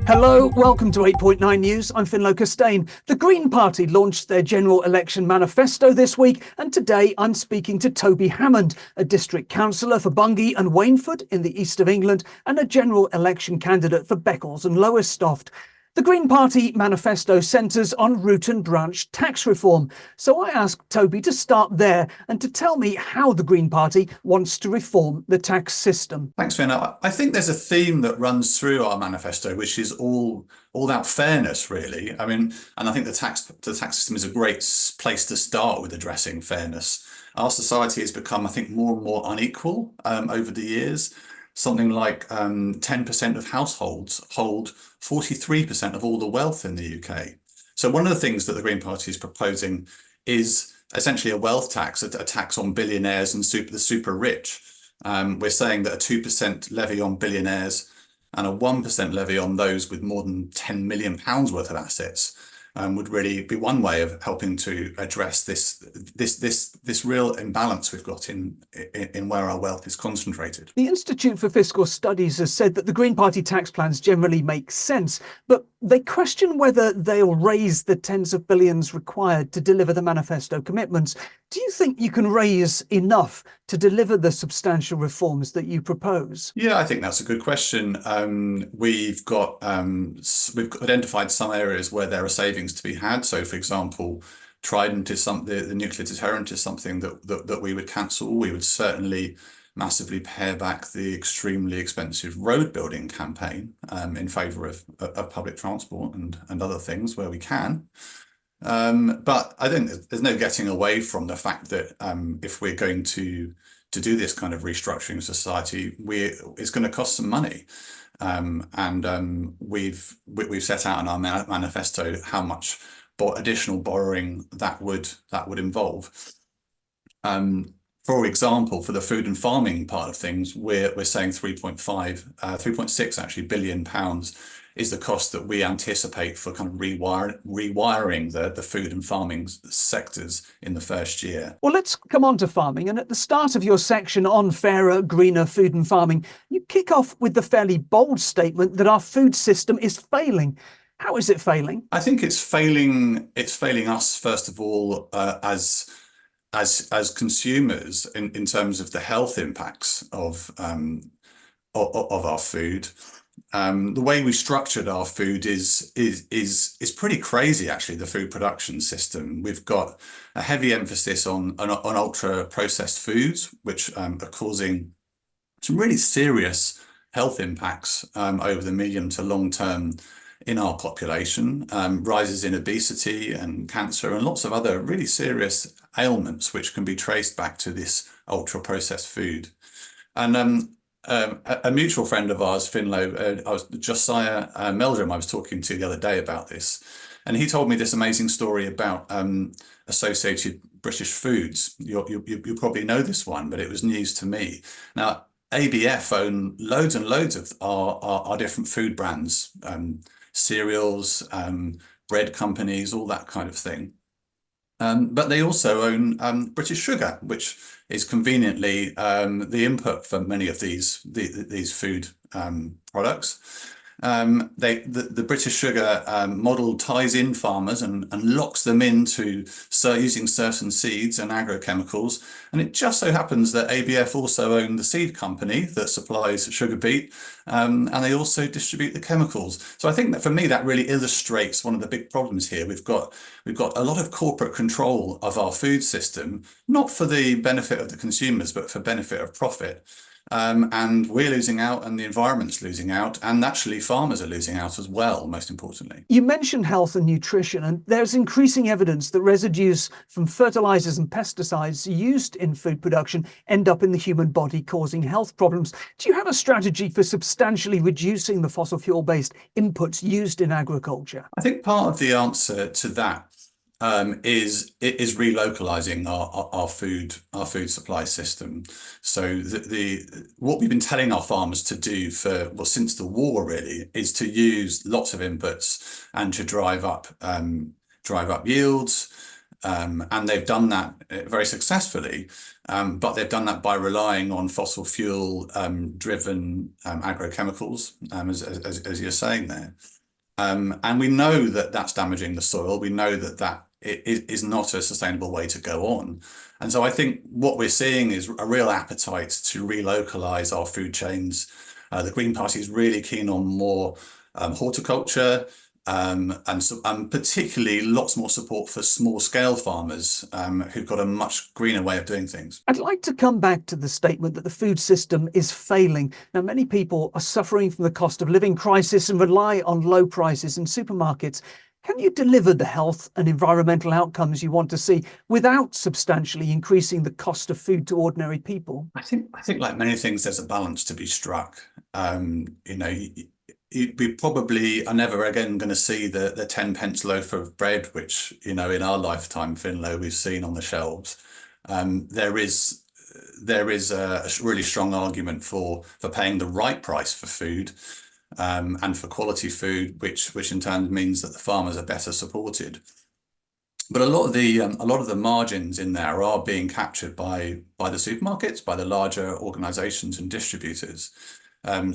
Hello, welcome to 8.9 News. I'm Ffinlo Costain. The Green Party launched their general election manifesto this week, and today I'm speaking to Toby Hammond, a district councillor for Bungay and Wainford in the east of England and a general election candidate for Beccles and Lowestoft. The Green Party manifesto centres on root and branch tax reform. So I asked Toby to start there and to tell me how the Green Party wants to reform the tax system. Thanks, Finn. I think there's a theme that runs through our manifesto, which is all about fairness, really. I mean, and I think the tax system is a great place to start with addressing fairness. Our society has become, I think, more and more unequal over the years. Something like 10% of households hold 43% of all the wealth in the UK. So one of the things that the Green Party is proposing is essentially a wealth tax, a tax on billionaires and the super rich. We're saying that a 2% levy on billionaires and a 1% levy on those with more than £10 million worth of assets would really be one way of helping to address this real imbalance we've got in where our wealth is concentrated. The Institute for Fiscal Studies has said that the Green Party tax plans generally make sense, but they question whether they'll raise the tens of billions required to deliver the manifesto commitments. Do you think you can raise enough to deliver the substantial reforms that you propose? Yeah, I think that's a good question. We've identified some areas where there are savings to be had. So, for example, Trident is something, the nuclear deterrent is something that we would cancel. We would certainly massively pare back the extremely expensive road building campaign in favour of public transport and other things where we can. But I think there's no getting away from the fact that if we're going to do this kind of restructuring of society, it's going to cost some money. We've set out in our manifesto how much additional borrowing that would involve. For example, for the food and farming part of things, we're saying 3.6 actually billion pounds is the cost that we anticipate for kind of rewiring the food and farming sectors in the first year. Well, let's come on to farming. And at the start of your section on fairer, greener food and farming, you kick off with the fairly bold statement that our food system is failing. How is it failing? I think it's failing us, first of all, as consumers in terms of the health impacts of our food. The way we structured our food is pretty crazy, actually, the food production system. We've got a heavy emphasis on ultra processed foods, which are causing some really serious health impacts over the medium to long term in our population, rises in obesity and cancer and lots of other really serious ailments which can be traced back to this ultra processed food. And a mutual friend of ours, Ffinlo, Josiah Meldrum, I was talking to the other day about this, and he told me this amazing story about Associated British Foods. You probably know this one, but it was news to me. Now, ABF own loads and loads of our different food brands, cereals, bread companies, all that kind of thing. But they also own British Sugar, which is conveniently the input for many of these food products. The British Sugar model ties in farmers and locks them into using certain seeds and agrochemicals. And it just so happens that ABF also own the seed company that supplies sugar beet, and they also distribute the chemicals. So I think that for me, that really illustrates one of the big problems here. We've got a lot of corporate control of our food system, not for the benefit of the consumers, but for benefit of profit. And we're losing out and the environment's losing out, and actually farmers are losing out as well, most importantly. You mentioned health and nutrition, and there's increasing evidence that residues from fertilizers and pesticides used in food production end up in the human body, causing health problems. Do you have a strategy for substantially reducing the fossil fuel-based inputs used in agriculture? I think part of the answer to that is relocalizing our food supply system. So what we've been telling our farmers to do since the war really is to use lots of inputs and to drive up yields. And they've done that very successfully, but they've done that by relying on fossil fuel driven agrochemicals, as you're saying there. And we know that that's damaging the soil. We know that is not a sustainable way to go on. And so I think what we're seeing is a real appetite to relocalize our food chains. The Green Party is really keen on more horticulture, and particularly lots more support for small scale farmers who've got a much greener way of doing things. I'd like to come back to the statement that the food system is failing. Now, many people are suffering from the cost of living crisis and rely on low prices in supermarkets. Can you deliver the health and environmental outcomes you want to see without substantially increasing the cost of food to ordinary people? I think like many things, there's a balance to be struck. We probably are never again going to see the 10 pence loaf of bread, which, in our lifetime, Ffinlo, we've seen on the shelves. There is a really strong argument for paying the right price for food, and for quality food, which in turn means that the farmers are better supported. But a lot of the margins in there are being captured by the supermarkets, by the larger organisations and distributors.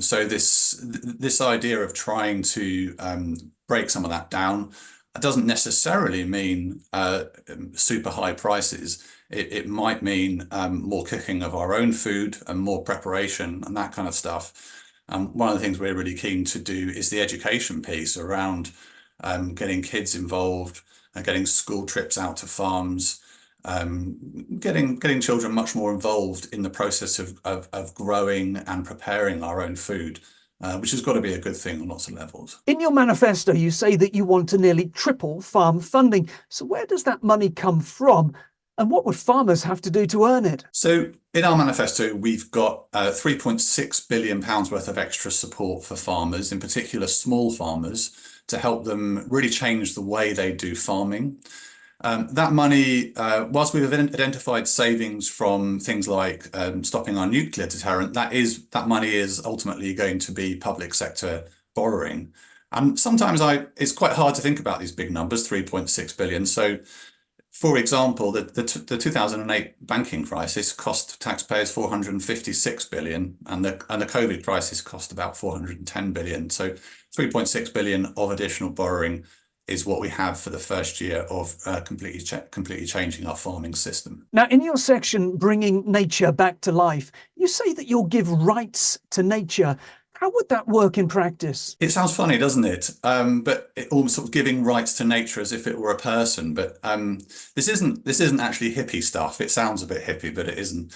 So this idea of trying to break some of that down doesn't necessarily mean super high prices. It might mean more cooking of our own food and more preparation and that kind of stuff. One of the things we're really keen to do is the education piece around getting kids involved and getting school trips out to farms, getting children much more involved in the process of growing and preparing our own food, which has got to be a good thing on lots of levels. In your manifesto, you say that you want to nearly triple farm funding. So where does that money come from? And what would farmers have to do to earn it? So in our manifesto, we've got £3.6 billion worth of extra support for farmers, in particular small farmers, to help them really change the way they do farming. That money, whilst we've identified savings from things like stopping our nuclear deterrent, that money is ultimately going to be public sector borrowing. And sometimes it's quite hard to think about these big numbers, 3.6 billion. So, for example, the 2008 banking crisis cost taxpayers 456 billion, and the COVID crisis cost about 410 billion. So 3.6 billion of additional borrowing is what we have for the first year of completely changing our farming system. Now, in your section, Bringing Nature Back to Life, you say that you'll give rights to nature. How would that work in practice? It sounds funny, doesn't it? But it almost sort of giving rights to nature as if it were a person. But this isn't actually hippie stuff. It sounds a bit hippie, but it isn't.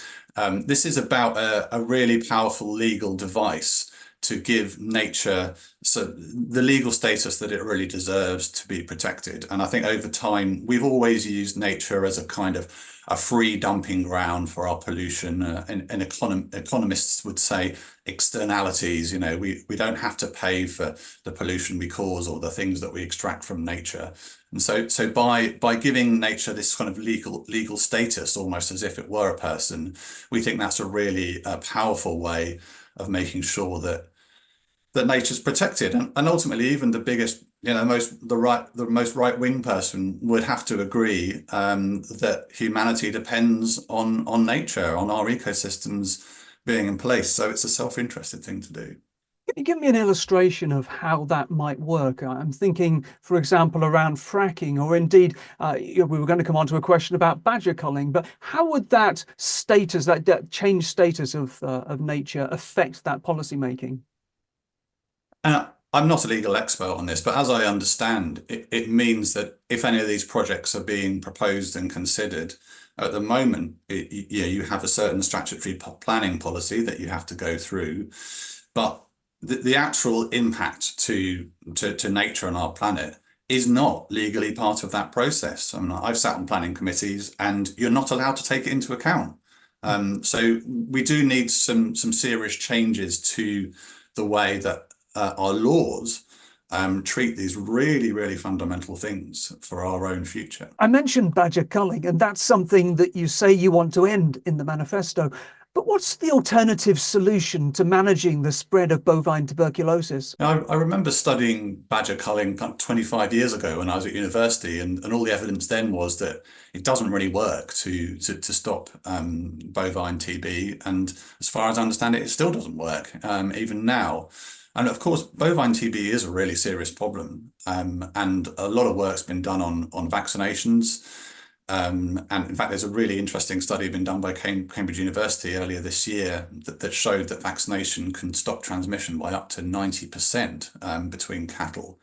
This is about a really powerful legal device to give nature the legal status that it really deserves to be protected. And I think over time, we've always used nature as a kind of a free dumping ground for our pollution. And economists would say externalities. We don't have to pay for the pollution we cause or the things that we extract from nature. And so by giving nature this kind of legal status, almost as if it were a person, we think that's a really powerful way of making sure that nature's protected, and ultimately even the biggest, the most right-wing person would have to agree that humanity depends on nature, on our ecosystems being in place. So it's a self-interested thing to do. Can you give me an illustration of how that might work? I'm thinking, for example, around fracking, or indeed, we were going to come on to a question about badger culling, but how would that status, that change status of nature affect that policy making? I'm not a legal expert on this, but as I understand, it means that if any of these projects are being proposed and considered, at the moment, you have a certain statutory planning policy that you have to go through, but the actual impact to nature and our planet is not legally part of that process. I mean, I've sat on planning committees, and you're not allowed to take it into account. So we do need some serious changes to the way that our laws treat these really, really fundamental things for our own future. I mentioned badger culling, and that's something that you say you want to end in the manifesto. But what's the alternative solution to managing the spread of bovine tuberculosis? I remember studying badger culling 25 years ago when I was at university, and all the evidence then was that it doesn't really work to stop bovine TB. And as far as I understand it, it still doesn't work even now. And of course, bovine TB is a really serious problem, and a lot of work's been done on vaccinations. And in fact, there's a really interesting study been done by Cambridge University earlier this year that showed that vaccination can stop transmission by up to 90% between cattle.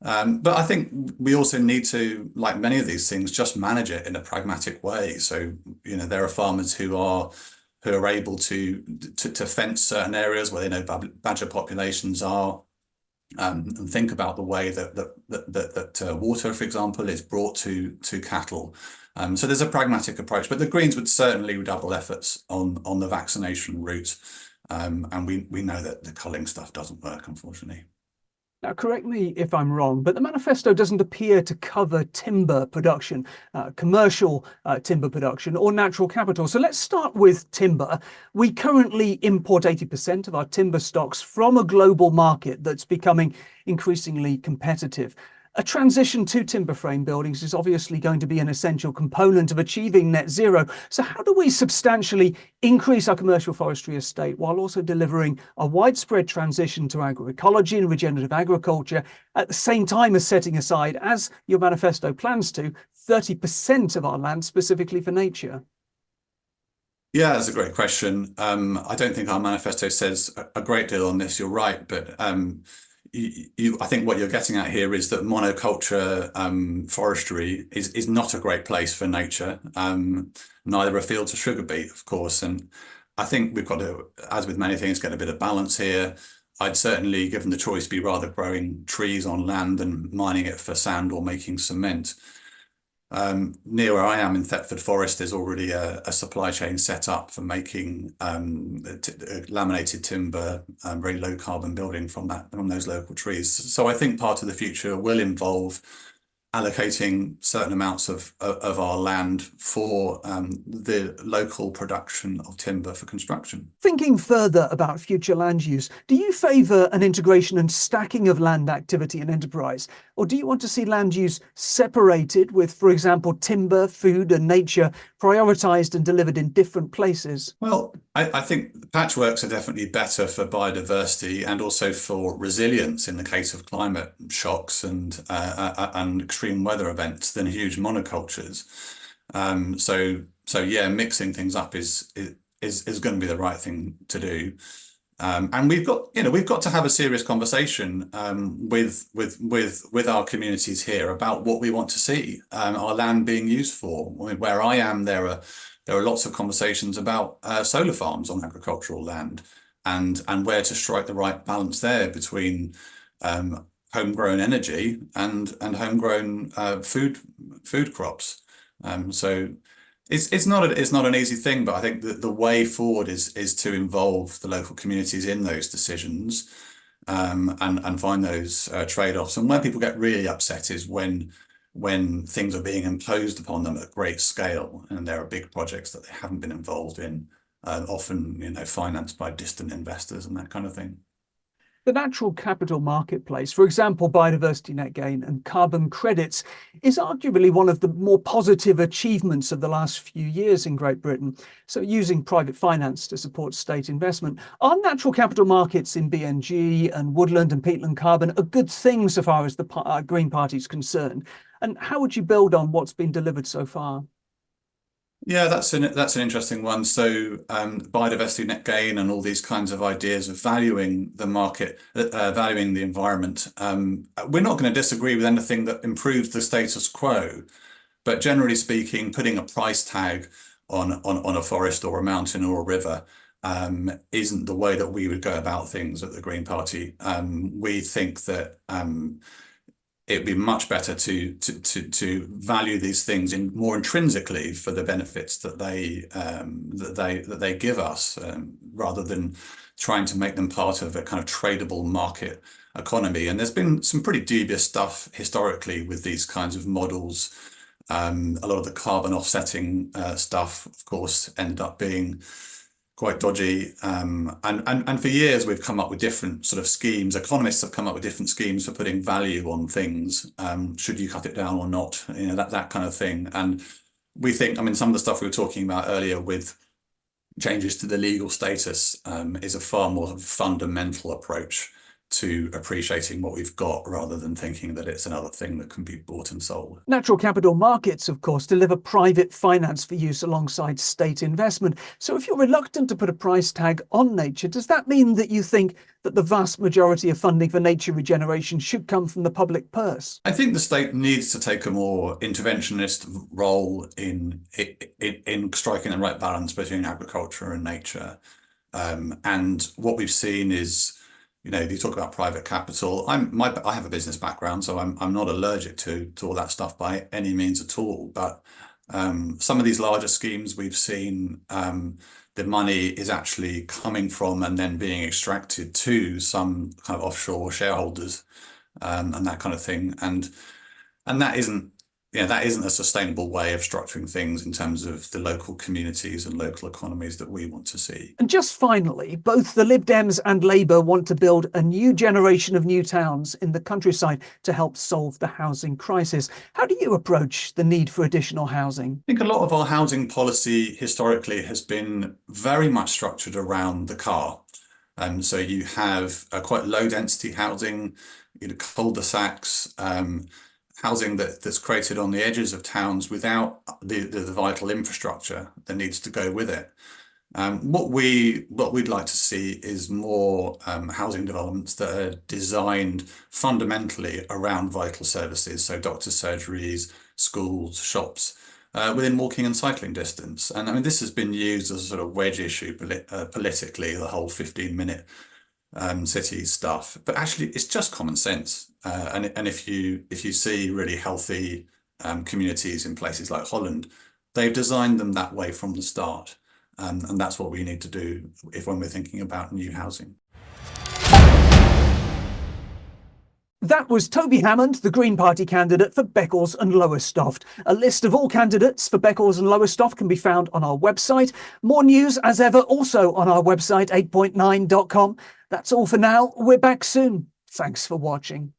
But I think we also need to, like many of these things, just manage it in a pragmatic way. So, there are farmers who are able to fence certain areas where they know badger populations are. And think about the way that water, for example, is brought to cattle. So there's a pragmatic approach, but the Greens would certainly redouble efforts on the vaccination route. And we know that the culling stuff doesn't work, unfortunately. Now, correct me if I'm wrong, but the manifesto doesn't appear to cover timber production, commercial timber production, or natural capital. So let's start with timber. We currently import 80% of our timber stocks from a global market that's becoming increasingly competitive. A transition to timber frame buildings is obviously going to be an essential component of achieving net zero. So how do we substantially increase our commercial forestry estate while also delivering a widespread transition to agroecology and regenerative agriculture at the same time as setting aside, as your manifesto plans to, 30% of our land specifically for nature? Yeah, that's a great question. I don't think our manifesto says a great deal on this. You're right, but I think what you're getting at here is that monoculture forestry is not a great place for nature, neither a field to sugar beet, of course. And I think we've got to, as with many things, get a bit of balance here. I'd certainly, given the choice, be rather growing trees on land than mining it for sand or making cement. Near where I am in Thetford Forest, there's already a supply chain set up for making laminated timber, very low carbon building from those local trees. So I think part of the future will involve allocating certain amounts of our land for the local production of timber for construction. Thinking further about future land use, do you favour an integration and stacking of land activity and enterprise? Or do you want to see land use separated with, for example, timber, food and nature prioritised and delivered in different places? Well, I think patchworks are definitely better for biodiversity and also for resilience in the case of climate shocks and extreme weather events than huge monocultures. So yeah, mixing things up is going to be the right thing to do. And we've got to have a serious conversation with our communities here about what we want to see our land being used for. Where I am, there are lots of conversations about solar farms on agricultural land and where to strike the right balance there between homegrown energy and homegrown food crops. So it's not an easy thing, but I think that the way forward is to involve the local communities in those decisions and find those trade-offs. And where people get really upset is when things are being imposed upon them at great scale and there are big projects that they haven't been involved in, often financed by distant investors and that kind of thing. The natural capital marketplace, for example, biodiversity net gain and carbon credits, is arguably one of the more positive achievements of the last few years in Great Britain. So using private finance to support state investment, are natural capital markets in BNG and woodland and peatland carbon a good thing so far as the Green Party is concerned? And how would you build on what's been delivered so far? Yeah, that's an interesting one. So biodiversity net gain and all these kinds of ideas of valuing the market, valuing the environment. We're not going to disagree with anything that improves the status quo, but generally speaking, putting a price tag on a forest or a mountain or a river isn't the way that we would go about things at the Green Party. We think that it'd be much better to value these things more intrinsically for the benefits that they give us, rather than trying to make them part of a kind of tradable market economy. And there's been some pretty dubious stuff historically with these kinds of models. A lot of the carbon offsetting stuff, of course, ended up being quite dodgy. And for years we've come up with different sort of schemes. Economists have come up with different schemes for putting value on things. Should you cut it down or not? You know, that kind of thing. And we think, I mean, some of the stuff we were talking about earlier with changes to the legal status is a far more fundamental approach to appreciating what we've got rather than thinking that it's another thing that can be bought and sold. Natural capital markets, of course, deliver private finance for use alongside state investment. So if you're reluctant to put a price tag on nature, does that mean that you think that the vast majority of funding for nature regeneration should come from the public purse? I think the state needs to take a more interventionist role in striking the right balance between agriculture and nature. And what we've seen is, you know, you talk about private capital. I have a business background, so I'm not allergic to all that stuff by any means at all. But some of these larger schemes we've seen, the money is actually coming from and then being extracted to some kind of offshore shareholders, and that kind of thing. And that isn't, you know, that isn't a sustainable way of structuring things in terms of the local communities and local economies that we want to see. And just finally, both the Lib Dems and Labour want to build a new generation of new towns in the countryside to help solve the housing crisis. How do you approach the need for additional housing? I think a lot of our housing policy historically has been very much structured around the car. So you have quite low density housing, you know, cul-de-sacs, housing that's created on the edges of towns without the vital infrastructure that needs to go with it. What we'd like to see is more housing developments that are designed fundamentally around vital services, so doctors' surgeries, schools, shops, within walking and cycling distance. And I mean, this has been used as a sort of wedge issue politically, the whole 15-minute city stuff, but actually it's just common sense. And if you see really healthy communities in places like Holland, they've designed them that way from the start. And that's what we need to do when we're thinking about new housing. That was Toby Hammond, the Green Party candidate for Beccles and Lowestoft. A list of all candidates for Beccles and Lowestoft can be found on our website. More news, as ever, also on our website, 8point9.com. That's all for now. We're back soon. Thanks for watching.